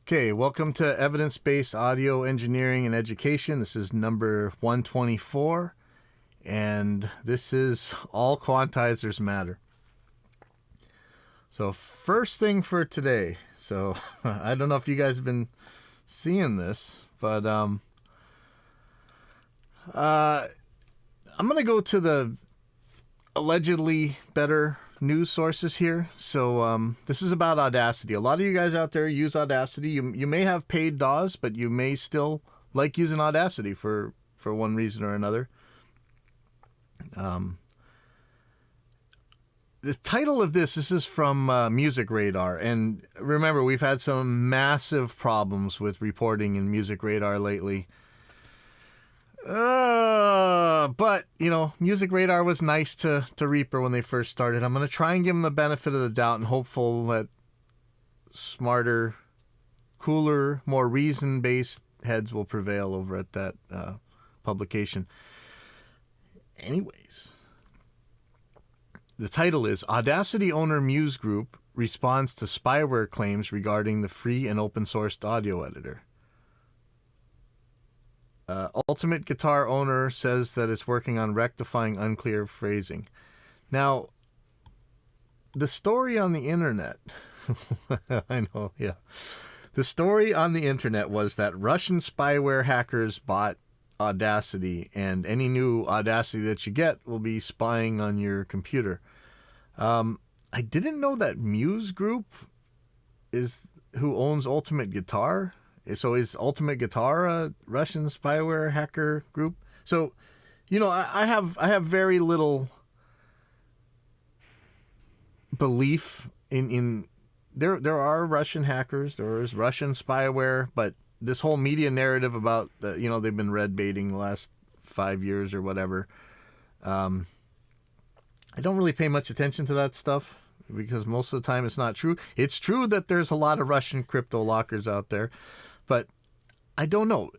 Okay, welcome to Evidence-Based Audio Engineering and Education. This is number 124, and this is All Quantizers Matter. So first thing for today. So I don't know if you guys have been seeing this, but I'm going to go to the allegedly better news sources here. So this is about Audacity. A lot of you guys out there use Audacity. You may have paid DAWs, but you may still like using Audacity for one reason or another. The title of this is from Music Radar. And remember, we've had some massive problems with reporting in Music Radar lately. But, you know, Music Radar was nice to Reaper when they first started. I'm going to try and give them the benefit of the doubt and hopeful that smarter, cooler, more reason-based heads will prevail over at that publication. Anyways, the title is Audacity Owner Muse Group Responds to Spyware Claims Regarding the Free and Open Sourced Audio Editor. Ultimate Guitar owner says that it's working on rectifying unclear phrasing. Now, the story on the internet, I know, yeah. The story on the internet was that Russian spyware hackers bought Audacity, and any new Audacity that you get will be spying on your computer. I didn't know that Muse Group is who owns Ultimate Guitar. So is Ultimate Guitar a Russian spyware hacker group? So, you know, I have very little belief in there are Russian hackers, there is Russian spyware, but this whole media narrative about you know, they've been red baiting the last 5 years or whatever. I don't really pay much attention to that stuff because most of the time it's not true. It's true that there's a lot of Russian crypto lockers out there. But I don't know.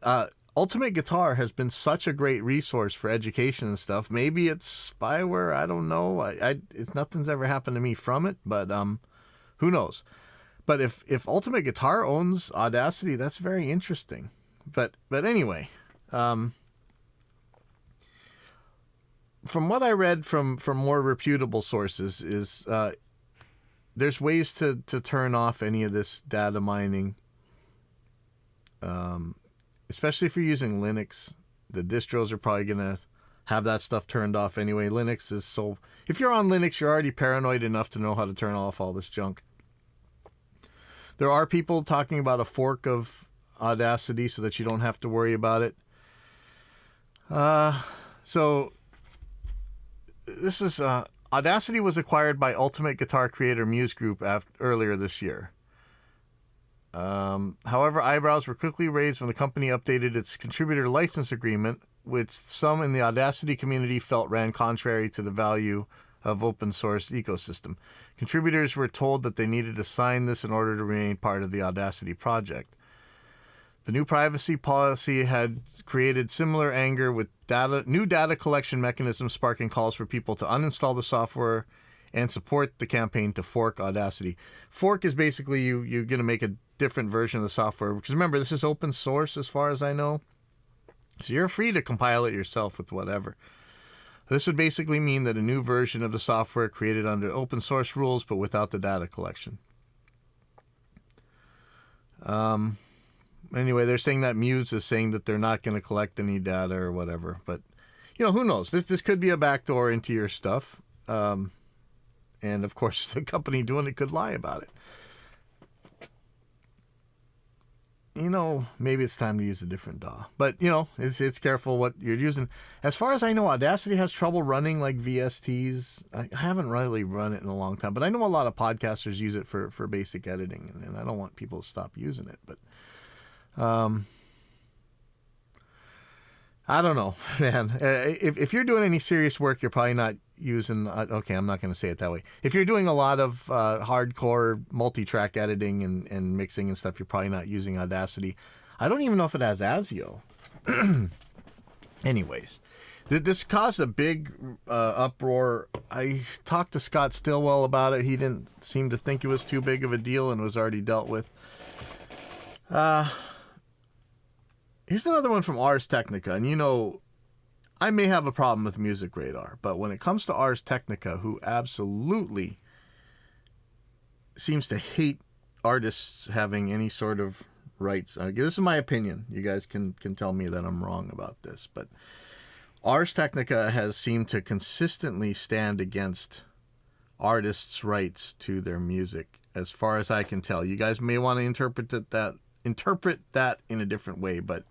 Ultimate Guitar has been such a great resource for education and stuff. Maybe it's spyware. I don't know. It's nothing's ever happened to me from it. But who knows? But if Ultimate Guitar owns Audacity, that's very interesting. But anyway, from what I read from more reputable sources is there's ways to turn off any of this data mining. Especially if you're using Linux, the distros are probably going to have that stuff turned off anyway. Linux is so... If you're on Linux, you're already paranoid enough to know how to turn off all this junk. There are people talking about a fork of Audacity so that you don't have to worry about it. So this is... Audacity was acquired by Ultimate Guitar creator Muse Group earlier this year. However, eyebrows were quickly raised when the company updated its contributor license agreement, which some in the Audacity community felt ran contrary to the value of open source ecosystem. Contributors were told that they needed to sign this in order to remain part of the Audacity project. The new privacy policy had created similar anger with new data collection mechanisms sparking calls for people to uninstall the software and support the campaign to fork Audacity. Fork is basically you're going to make a different version of the software, because remember, this is open source as far as I know, so you're free to compile it yourself with whatever. This would basically mean that a new version of the software created under open source rules but without the data collection. Anyway, they're saying that Muse is saying that they're not going to collect any data or whatever, but you know, who knows? This could be a backdoor into your stuff, and of course the company doing it could lie about it. You know, maybe it's time to use a different DAW. But, you know, it's careful what you're using. As far as I know, Audacity has trouble running like VSTs. I haven't really run it in a long time, but I know a lot of podcasters use it for basic editing, and I don't want people to stop using it. But I don't know, man. If you're doing any serious work, you're probably not using... okay, I'm not going to say it that way. If you're doing a lot of hardcore multi-track editing and mixing and stuff, you're probably not using Audacity. I don't even know if it has ASIO. Anyways, this caused a big uproar. I talked to Scott Stillwell about it. He didn't seem to think it was too big of a deal and was already dealt with. Here's another one from Ars Technica, and I may have a problem with Music Radar, but when it comes to Ars Technica, who absolutely seems to hate artists having any sort of rights. This is my opinion. You guys can tell me that I'm wrong about this, but Ars Technica has seemed to consistently stand against artists' rights to their music, as far as I can tell. You guys may want to interpret that in a different way, but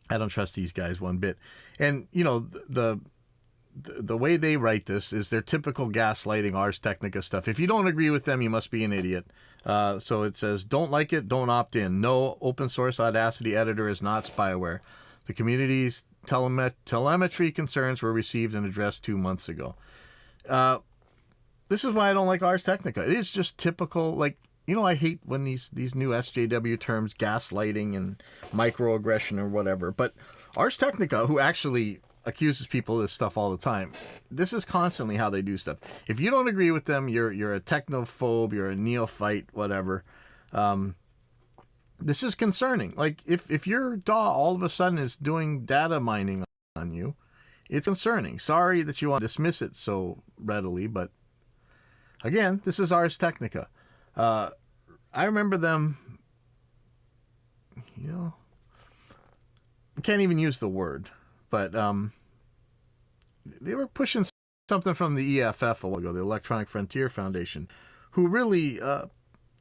I don't trust these guys one bit. And the way they write this is their typical gaslighting Ars Technica stuff. If you don't agree with them, you must be an idiot. So it says, don't like it, don't opt in. No open source Audacity editor is not spyware. The community's telemetry concerns were received and addressed 2 months ago. This is why I don't like Ars Technica. It is just typical, I hate when these new SJW terms, gaslighting and microaggression or whatever. But Ars Technica, who actually accuses people of this stuff all the time, this is constantly how they do stuff. If you don't agree with them, you're a technophobe, you're a neophyte, whatever. This is concerning. Like, if your DAW all of a sudden is doing data mining on you, it's concerning. Sorry that you want to dismiss it so readily, but again, this is Ars Technica. I remember them, I can't even use the word, but they were pushing something from the EFF a while ago, the Electronic Frontier Foundation, who really,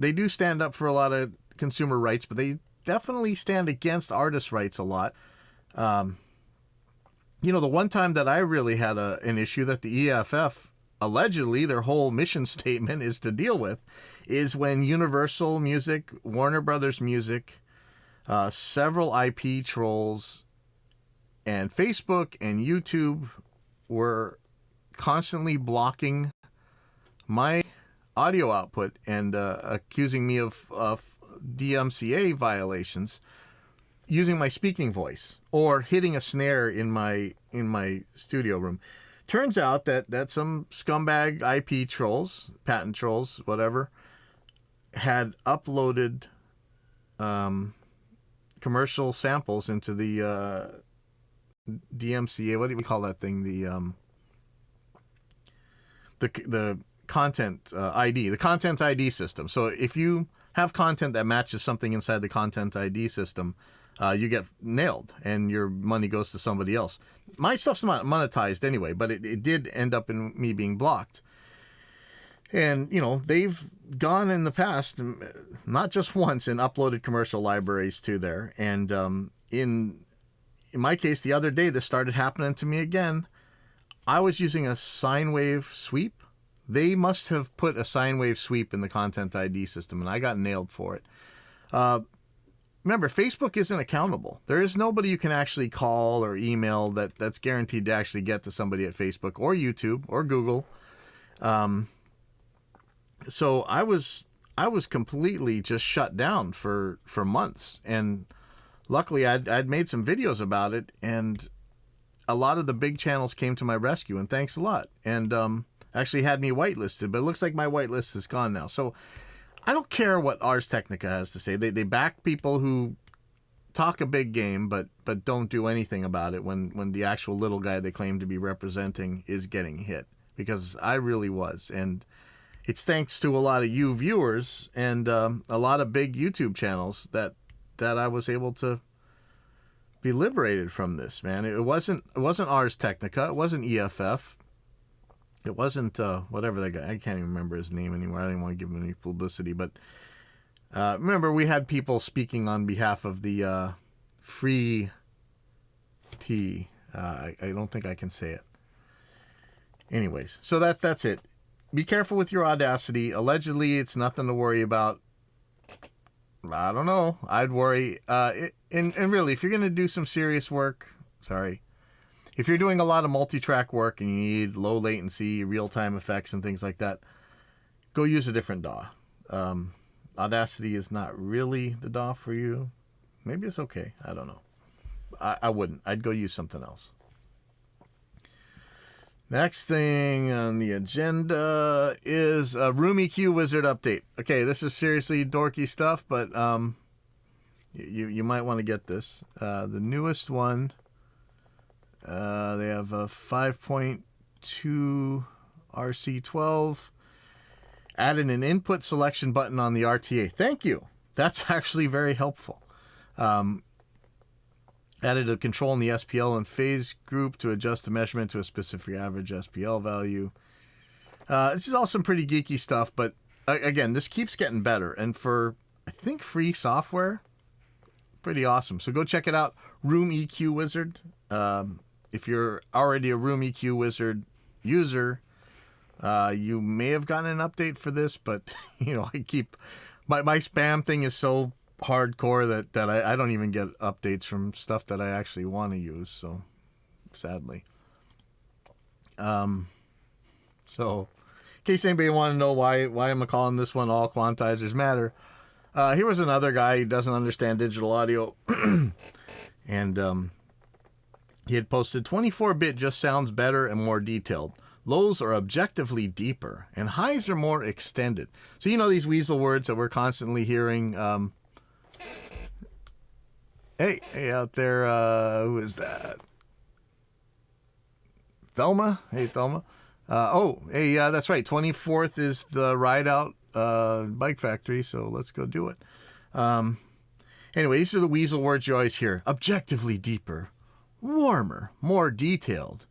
they do stand up for a lot of consumer rights, but they definitely stand against artist rights a lot. The one time that I really had an issue that the EFF, allegedly their whole mission statement is to deal with, is when Universal Music, Warner Brothers Music, several IP trolls, and Facebook and YouTube were constantly blocking my audio output and accusing me of DMCA violations using my speaking voice or hitting a snare in my studio room. Turns out that some scumbag IP trolls, patent trolls, whatever, had uploaded commercial samples into the DMCA. What do we call that thing? The content ID, the content ID system. So if you have content that matches something inside the content ID system, you get nailed and your money goes to somebody else. My stuff's not monetized anyway, but it did end up in me being blocked. And, they've gone in the past, not just once, and uploaded commercial libraries to there. And in my case, the other day, this started happening to me again. I was using a sine wave sweep. They must have put a sine wave sweep in the content ID system, and I got nailed for it. Remember, Facebook isn't accountable. There is nobody you can actually call or email that's guaranteed to actually get to somebody at Facebook or YouTube or Google. So I was completely just shut down for months, and luckily I'd made some videos about it, and a lot of the big channels came to my rescue, and thanks a lot, and actually had me whitelisted, but it looks like my whitelist is gone now. So I don't care what Ars Technica has to say. They back people who talk a big game, but don't do anything about it when the actual little guy they claim to be representing is getting hit, because I really was. And it's thanks to a lot of you viewers and a lot of big YouTube channels that I was able to be liberated from this, man. It wasn't Ars Technica. It wasn't EFF. It wasn't whatever that guy. I can't even remember his name anymore. I didn't want to give him any publicity. But remember, we had people speaking on behalf of the free T. I don't think I can say it. Anyways, so that's it. Be careful with your Audacity. Allegedly, it's nothing to worry about. I don't know. I'd worry. And really, if you're going to do some serious work, if you're doing a lot of multi-track work and you need low latency, real-time effects and things like that, go use a different DAW. Audacity is not really the DAW for you. Maybe it's okay. I don't know. I wouldn't. I'd go use something else. Next thing on the agenda is a Room EQ Wizard update. Okay, this is seriously dorky stuff, but You might want to get this. The newest one, they have a 5.2 RC12. Added an input selection button on the RTA. Thank you. That's actually very helpful. Added a control in the SPL and phase group to adjust the measurement to a specific average SPL value. This is all some pretty geeky stuff, but again, this keeps getting better. And for, I think, free software, pretty awesome. So go check it out. Room EQ Wizard. If you're already a Room EQ Wizard user, you may have gotten an update for this, but I keep my spam thing is so hardcore that I don't even get updates from stuff that I actually want to use. So sadly, so in case anybody want to know why am I calling this one All Quantizers Matter, here was another guy who doesn't understand digital audio, and he had posted 24-bit just sounds better and more detailed. Lows are objectively deeper, and highs are more extended. So these weasel words that we're constantly hearing. Hey out there, who is that? Thelma? Hey, Thelma. That's right. 24th is the Ride Out Bike Factory, so let's go do it. Anyway, these are the weasel words you always hear. Objectively deeper, warmer, more detailed.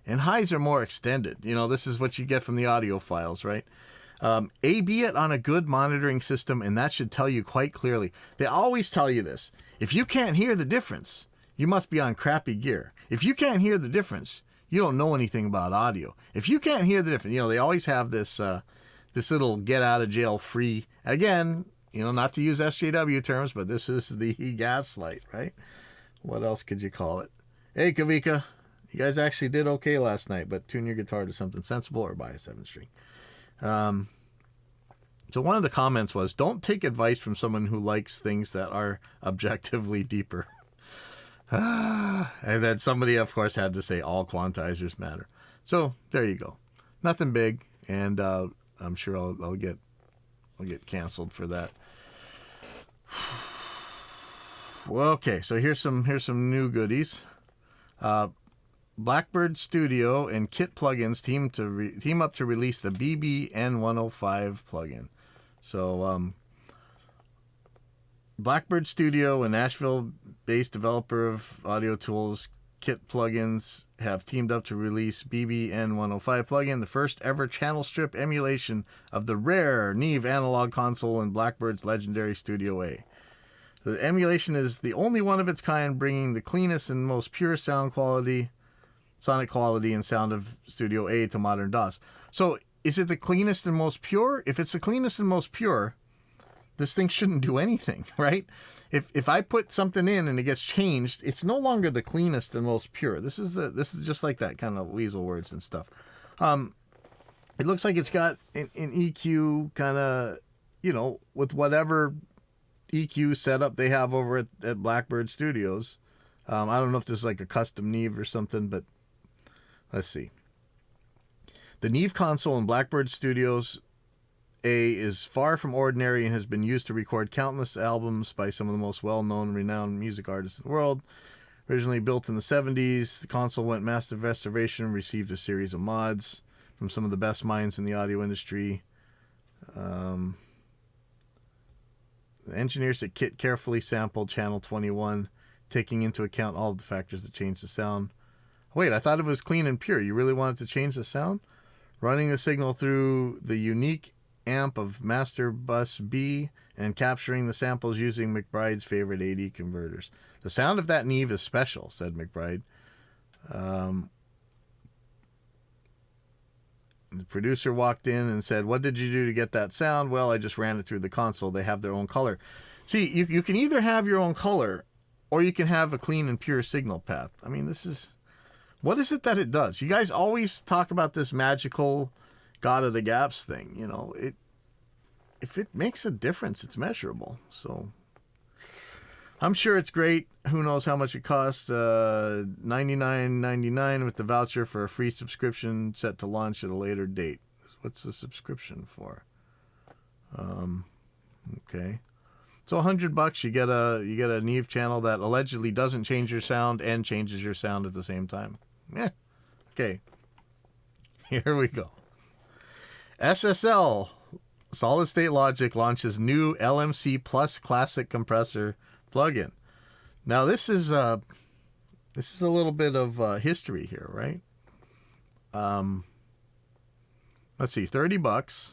And highs are more extended. This is what you get from the audio files, right? A/B it on a good monitoring system, and that should tell you quite clearly. They always tell you this. If you can't hear the difference, you must be on crappy gear. If you can't hear the difference, you don't know anything about audio. If you can't hear the difference, they always have this little get out of jail free. Again, not to use SJW terms, but this is the gaslight, right? What else could you call it? Hey, Kavika. You guys actually did okay last night, but tune your guitar to something sensible or buy a 7-string. So one of the comments was, don't take advice from someone who likes things that are objectively deeper. And then somebody, of course, had to say all quantizers matter. So there you go. Nothing big, and I'm sure I'll get canceled for that. Okay, so here's some new goodies. Blackbird Studio and Kit plugins team up to release the BBN105 plugin. So Blackbird Studio, a Nashville-based developer of audio tools, Kit plugins, have teamed up to release BBN105 plugin, the first ever channel strip emulation of the rare Neve analog console in Blackbird's legendary Studio A. The emulation is the only one of its kind, bringing the cleanest and most pure sonic quality and sound of Studio A to modern DAWs. So is it the cleanest and most pure? If it's the cleanest and most pure, this thing shouldn't do anything, right? If I put something in and it gets changed, it's no longer the cleanest and most pure. This is just like that kind of weasel words and stuff. It looks like it's got an EQ kind of, with whatever EQ setup they have over at Blackbird Studios. I don't know if this is like a custom Neve or something, but let's see. The Neve console in Blackbird Studios A is far from ordinary and has been used to record countless albums by some of the most well-known and renowned music artists in the world. Originally built in the 70s, the console went massive restoration and received a series of mods from some of the best minds in the audio industry. The engineers at Kit carefully sampled channel 21, taking into account all of the factors that change the sound. Wait, I thought it was clean and pure. You really wanted to change the sound? Running the signal through the unique amp of Master Bus B and capturing the samples using McBride's favorite AD converters. The sound of that Neve is special, said McBride. The producer walked in and said, "What did you do to get that sound?" "Well, I just ran it through the console. They have their own color." See, you can either have your own color or you can have a clean and pure signal path. I mean, what is it that it does? You guys always talk about this magical God of the Gaps thing. If it makes a difference, it's measurable. So I'm sure it's great. Who knows how much it costs? $99.99 with the voucher for a free subscription set to launch at a later date. What's the subscription for? Okay. So $100, you get a Neve channel that allegedly doesn't change your sound and changes your sound at the same time. Yeah. Okay. Here we go. SSL, Solid State Logic, launches new LMC Plus Classic Compressor plugin. Now this is a little bit of history here, right? Let's see, $30.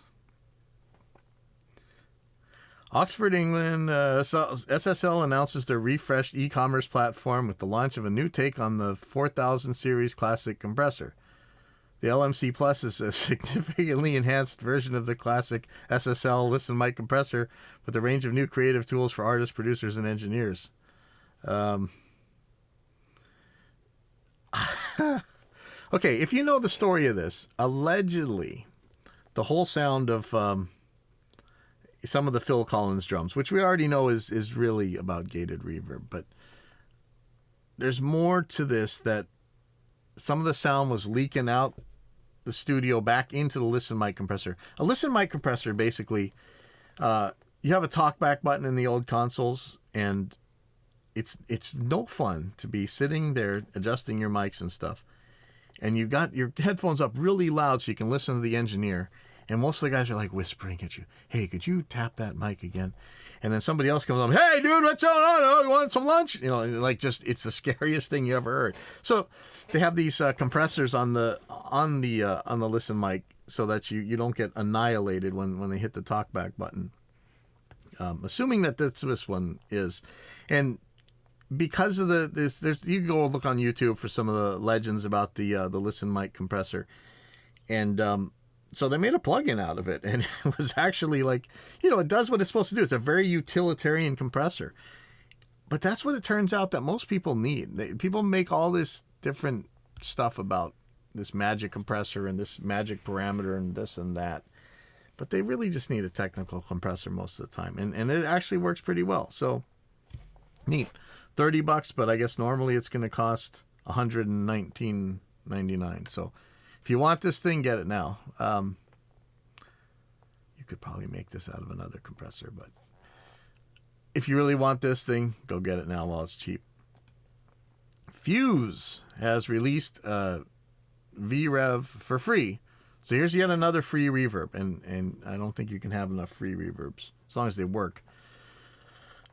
Oxford, England, SSL announces their refreshed e-commerce platform with the launch of a new take on the 4000 series classic compressor. The LMC Plus is a significantly enhanced version of the classic SSL Listen Mic compressor with a range of new creative tools for artists, producers, and engineers. Okay, if you know the story of this, allegedly, the whole sound of some of the Phil Collins drums, which we already know is really about gated reverb, but there's more to this, that some of the sound was leaking out the studio back into the Listen Mic compressor. A Listen Mic compressor, basically, you have a talkback button in the old consoles, and it's no fun to be sitting there adjusting your mics and stuff, and you got your headphones up really loud so you can listen to the engineer. And most of the guys are like whispering at you, "Hey, could you tap that mic again?" And then somebody else comes on, "Hey, dude, what's going on? Oh, you want some lunch?" You know, like, just, it's the scariest thing you ever heard. So they have these compressors on the Listen Mic so that you don't get annihilated when they hit the talkback button. Assuming that this one is, and because of there's you can go look on YouTube for some of the legends about the Listen Mic compressor, and so they made a plugin out of it, and it was actually like, it does what it's supposed to do. It's a very utilitarian compressor. But that's what it turns out that most people need. People make all this different stuff about this magic compressor and this magic parameter and this and that. But they really just need a technical compressor most of the time. And it actually works pretty well. So, neat. $30, but I guess normally it's going to cost $119.99. So, if you want this thing, get it now. You could probably make this out of another compressor, but if you really want this thing, go get it now while it's cheap. Fuse has released VRev for free. So here's yet another free reverb, and I don't think you can have enough free reverbs, as long as they work.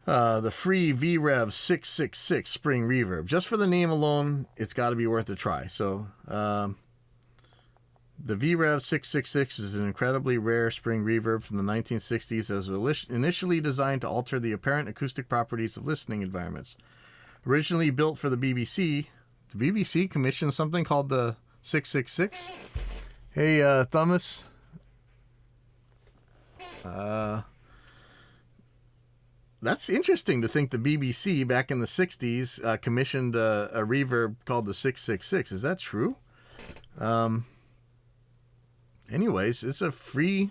The free VRev 666 spring reverb. Just for the name alone, it's got to be worth a try. So, the VRev 666 is an incredibly rare spring reverb from the 1960s that was initially designed to alter the apparent acoustic properties of listening environments. Originally built for the BBC commissioned something called the 666. Hey, Thomas. That's interesting to think the BBC back in the 60s commissioned a reverb called the 666. Is that true? Anyways, it's a free...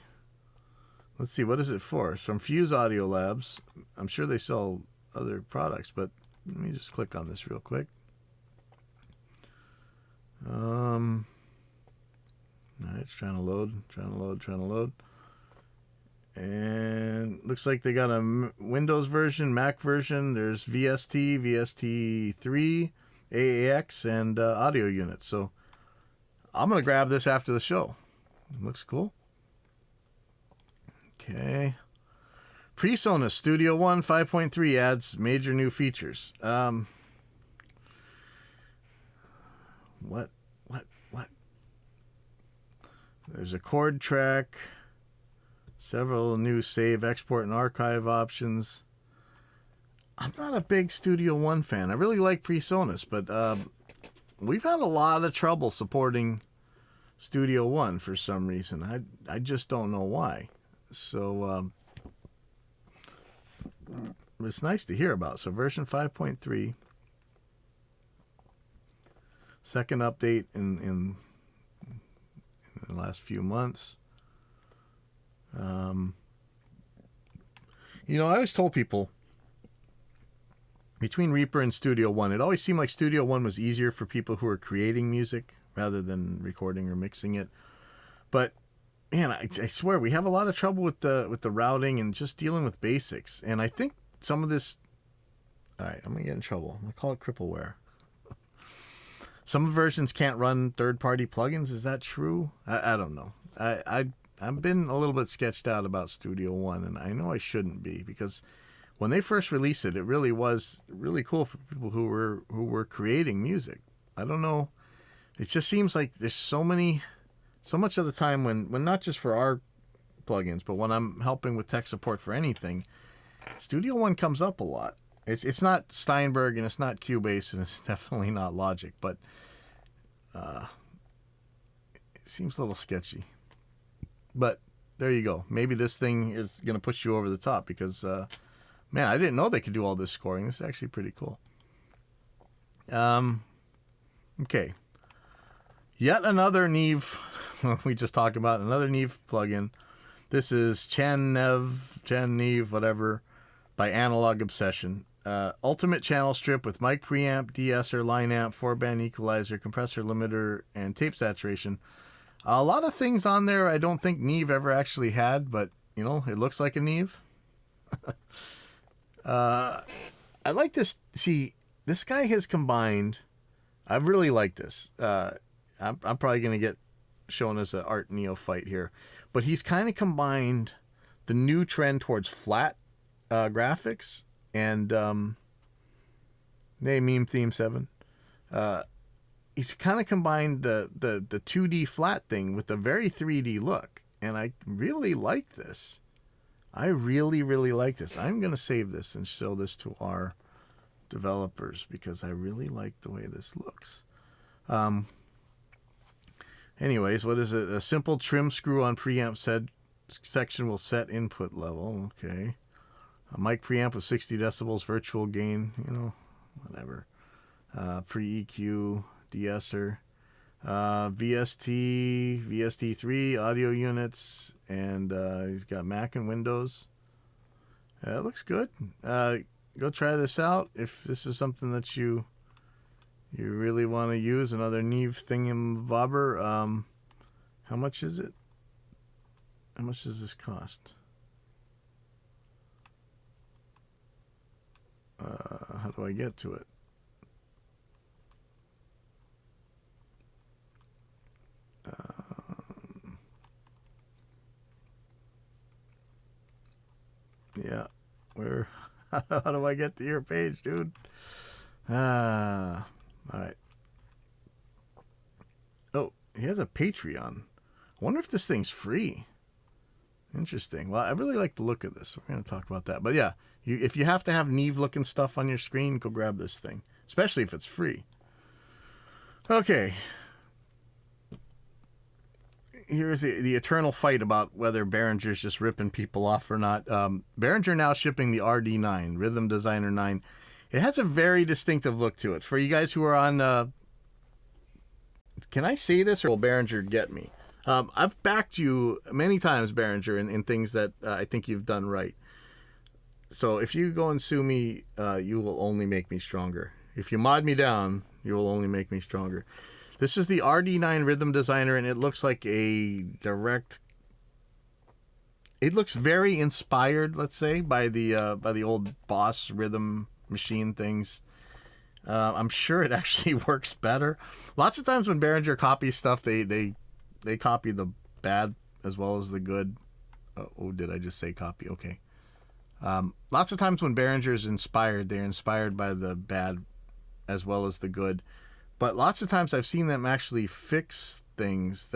Let's see, what is it for? It's from Fuse Audio Labs. I'm sure they sell other products, but let me just click on this real quick. All right, it's trying to load. And looks like they got a Windows version, Mac version. There's VST, VST3, AAX, and audio units. So I'm going to grab this after the show. Looks cool. Okay. PreSonus Studio One 5.3 adds major new features. What? There's a chord track, several new save, export, and archive options. I'm not a big Studio One fan. I really like PreSonus, but we've had a lot of trouble supporting Studio One for some reason. I just don't know why. So it's nice to hear about. So version 5.3, second update in the last few months. I always told people, between Reaper and Studio One, it always seemed like Studio One was easier for people who are creating music rather than recording or mixing it. But man, I swear we have a lot of trouble with the routing and just dealing with basics. And I think some of this. All right, I'm gonna get in trouble. I'm gonna call it crippleware. Some versions can't run third-party plugins. Is that true? I don't know. I've been a little bit sketched out about Studio One, and I know I shouldn't be, because when they first released it, it really was really cool for people who were creating music. I don't know. It just seems like there's so much of the time when not just for our plugins, but when I'm helping with tech support for anything, Studio One comes up a lot. It's not Steinberg and it's not Cubase and it's definitely not Logic, but it seems a little sketchy. But there you go. Maybe this thing is going to push you over the top because, man, I didn't know they could do all this scoring. This is actually pretty cool. Okay. Yet another Neve. We just talked about another Neve plugin. This is Chan Neve, whatever, by Analog Obsession. Ultimate channel strip with mic preamp, de-esser, line amp, 4-band equalizer, compressor limiter, and tape saturation. A lot of things on there I don't think Neve ever actually had, but, you know, it looks like a Neve. I like this. See, this guy has combined. I really like this. I'm probably going to get shown as an art neophyte here, but he's kind of combined the new trend towards flat graphics and meme theme 7. He's kind of combined the 2D flat thing with a very 3D look, and I really like this. I really, really like this. I'm going to save this and show this to our developers because I really like the way this looks. Anyways, what is it? A simple trim screw on preamp section will set input level. Okay. A mic preamp with 60 decibels, virtual gain, you know, whatever. Pre-EQ, de-esser, VST3 audio units, and he's got Mac and Windows. It looks good. Go try this out if this is something that you really want to use. Another Neve thingamabobber. How much is it? How much does this cost? How do I get to it? Yeah, where? How do I get to your page, dude? All right. Oh, he has a Patreon. I wonder if this thing's free. Interesting. Well, I really like the look of this. We're going to talk about that. But yeah, if you have to have Neve-looking stuff on your screen, go grab this thing, especially if it's free. Okay. Here's the eternal fight about whether Behringer's just ripping people off or not. Behringer now shipping the RD9, Rhythm Designer 9. It has a very distinctive look to it. For you guys who are on... can I say this or will Behringer get me? I've backed you many times, Behringer, in things that I think you've done right. So if you go and sue me, you will only make me stronger. If you mod me down, you will only make me stronger. This is the RD9 Rhythm Designer, and it looks like a direct... It looks very inspired, let's say, by the old Boss rhythm machine things. I'm sure it actually works better. Lots of times when Behringer copies stuff, they copy the bad as well as the good. Oh, did I just say copy? Okay. Lots of times when Behringer is inspired, they're inspired by the bad as well as the good. But lots of times I've seen them actually fix things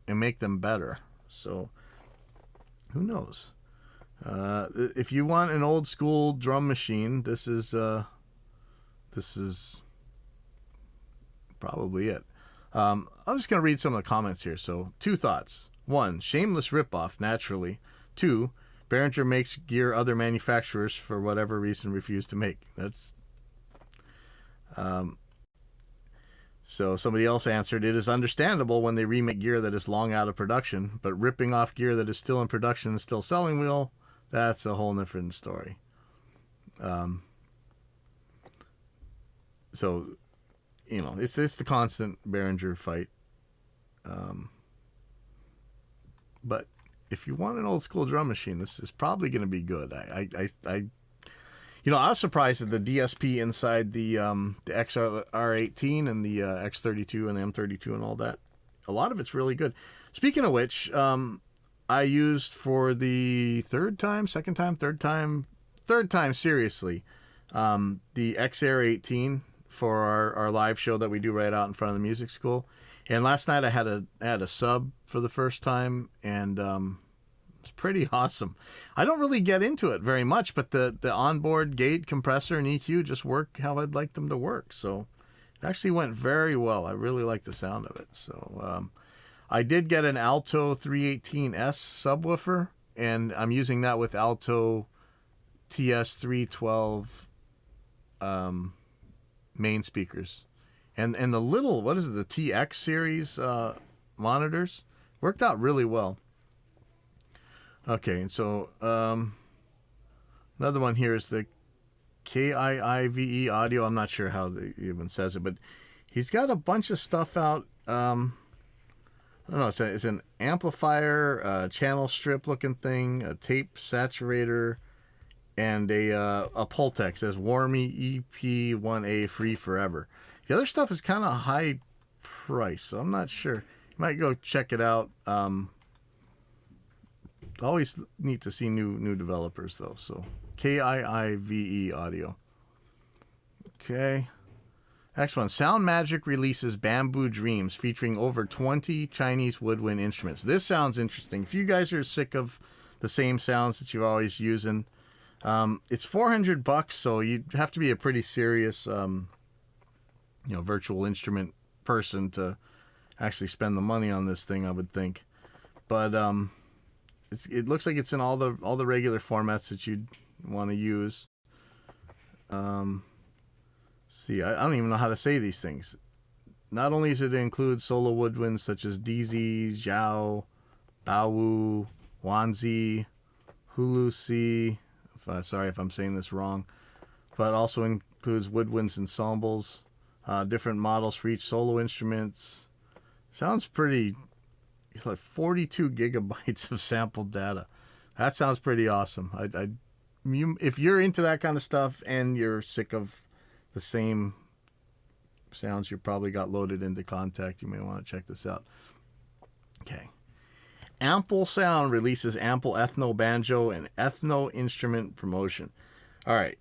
and make them better. So who knows? If you want an old school drum machine, this is probably it. I'm just going to read some of the comments here. So 2 thoughts. 1, shameless ripoff, naturally. 2, Behringer makes gear other manufacturers for whatever reason refuse to make. That's... So somebody else answered, it is understandable when they remake gear that is long out of production, but ripping off gear that is still in production and still selling well, that's a whole different story. So, you know, it's the constant Behringer fight. But if you want an old school drum machine, this is probably going to be good. I was surprised at the DSP inside the XR18 and the X32 and the M32 and all that. A lot of it's really good. Speaking of which, I used for the third time seriously, the XR18 for our live show that we do right out in front of the music school. And last night I had a sub for the first time, and it's pretty awesome. I don't really get into it very much, but the onboard gate, compressor, and EQ just work how I'd like them to work. So it actually went very well. I really like the sound of it. So I did get an Alto 318S subwoofer, and I'm using that with Alto TS312 main speakers. And the little, what is it, the TX series monitors worked out really well. Okay, and so another one here is the KIIVE audio. I'm not sure how they even says it, but he's got a bunch of stuff out. I don't know, it's an amplifier, a channel strip looking thing, a tape saturator, and a Pultec. Says Warmy EP1A free forever. The other stuff is kind of high price, so I'm not sure. You might go check it out. Always neat to see new developers though. So KIIVE audio. Okay. Next one. Sound Magic releases Bamboo Dreams featuring over 20 Chinese woodwind instruments. This sounds interesting. If you guys are sick of the same sounds that you're always using, it's $400, so you'd have to be a pretty serious virtual instrument person to actually spend the money on this thing, I would think. But it looks like it's in all the regular formats that you'd want to use. See, I don't even know how to say these things. Not only does it include solo woodwinds such as DZ, Zhao, Baowu, Wanzi, Hulusi. Sorry if I'm saying this wrong, but also includes woodwinds ensembles, different models for each solo instruments. Sounds pretty. It's like 42 gigabytes of sampled data. That sounds pretty awesome. If you're into that kind of stuff and you're sick of the same sounds you probably got loaded into Kontakt, you may want to check this out. Okay. Ample Sound releases Ample Ethno Banjo and Ethno Instrument Promotion. All right.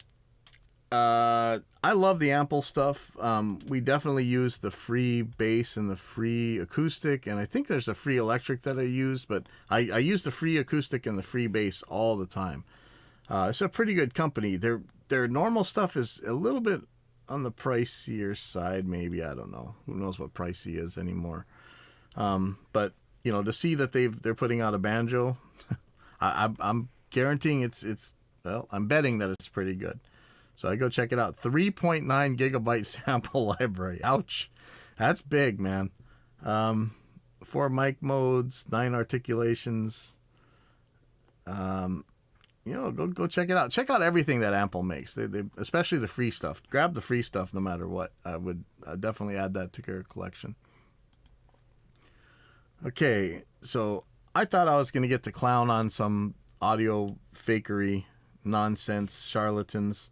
I love the Ample stuff. We definitely use the free bass and the free acoustic, and I think there's a free electric that I use, but I use the free acoustic and the free bass all the time. It's a pretty good company. Their normal stuff is a little bit on the pricier side, maybe. I don't know. Who knows what pricey is anymore? But to see that they're putting out a banjo, I'm guaranteeing it's I'm betting that it's pretty good. So I go check it out. 3.9 gigabyte sample library. Ouch. That's big, man. 4 mic modes, 9 articulations. Go check it out. Check out everything that Ample makes. They especially the free stuff. Grab the free stuff no matter what. I would definitely add that to your collection. Okay, so I thought I was going to get to clown on some audio fakery nonsense charlatans.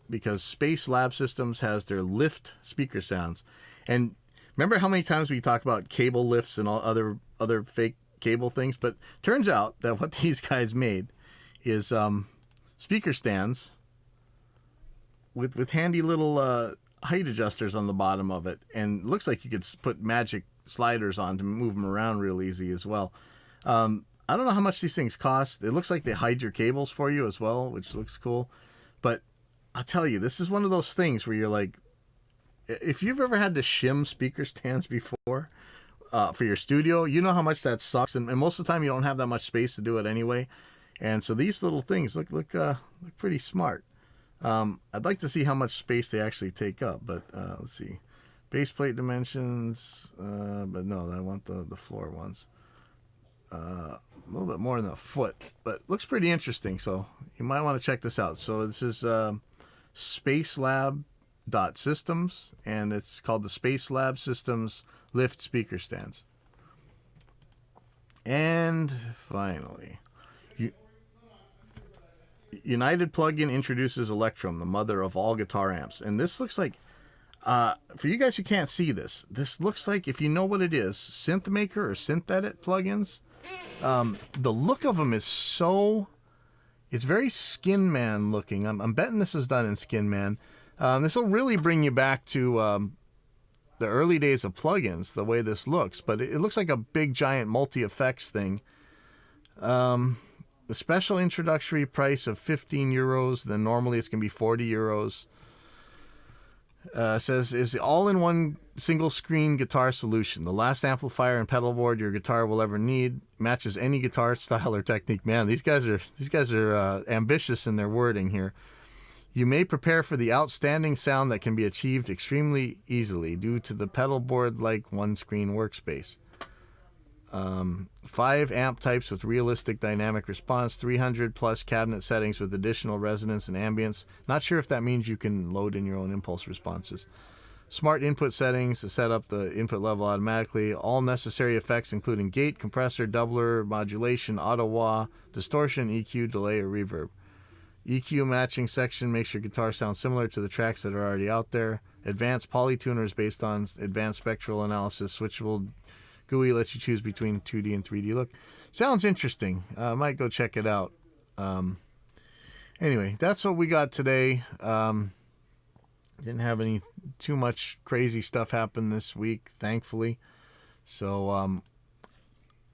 Because Space Lab Systems has their lift speaker sounds. And remember how many times we talk about cable lifts and all other fake cable things? But turns out that what these guys made is speaker stands with handy little height adjusters on the bottom of it. And it looks like you could put magic sliders on to move them around real easy as well. I don't know how much these things cost. It looks like they hide your cables for you as well, which looks cool. But I'll tell you, this is one of those things where you're like, if you've ever had to shim speaker stands before for your studio, you know how much that sucks. And most of the time you don't have that much space to do it anyway. And so these little things look pretty smart. I'd like to see how much space they actually take up. But let's see. Base plate dimensions. But no, I want the floor ones. A little bit more than a foot, but looks pretty interesting, so you might want to check this out. So this is spacelab.systems, and it's called the Space Lab Systems Lift Speaker Stands. And finally, United Plugin introduces Electrum, the mother of all guitar amps. And this looks like, for you guys who can't see this, this looks like, if you know what it is, SynthMaker or SynthEdit plugins. The look of them is so, it's very Skin Man looking. I'm betting this is done in Skin Man. This will really bring you back to the early days of plugins, the way this looks. But it looks like a big, giant multi-effects thing. The special introductory price of 15 euros, then normally it's going to be 40 euros. Says, is the all-in-one single-screen guitar solution. The last amplifier and pedal board your guitar will ever need. Matches any guitar style or technique. Man, these guys are ambitious in their wording here. You may prepare for the outstanding sound that can be achieved extremely easily due to the pedal board-like one-screen workspace. 5 amp types with realistic dynamic response, 300 plus cabinet settings with additional resonance and ambience. Not sure if that means you can load in your own impulse responses. Smart input settings to set up the input level automatically. All necessary effects including gate, compressor, doubler, modulation, auto-wah, distortion, EQ, delay, or reverb. EQ matching section makes your guitar sound similar to the tracks that are already out there. Advanced polytuners based on advanced spectral analysis. Switchable GUI lets you choose between 2D and 3D look. Sounds interesting. Might go check it out. Anyway, that's what we got today. Didn't have any too much crazy stuff happen this week, thankfully. So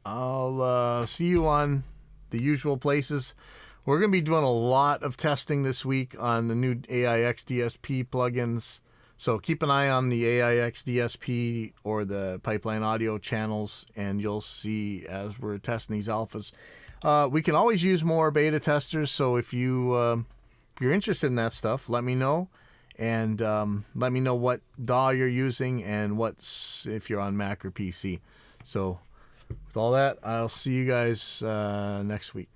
I'll see you on the usual places. We're going to be doing a lot of testing this week on the new AIX DSP plugins. So keep an eye on the AIX DSP or the Pipeline Audio channels, and you'll see as we're testing these alphas. We can always use more beta testers, so if you're interested in that stuff, let me know. And let me know what DAW you're using and if you're on Mac or PC. So with all that, I'll see you guys next week.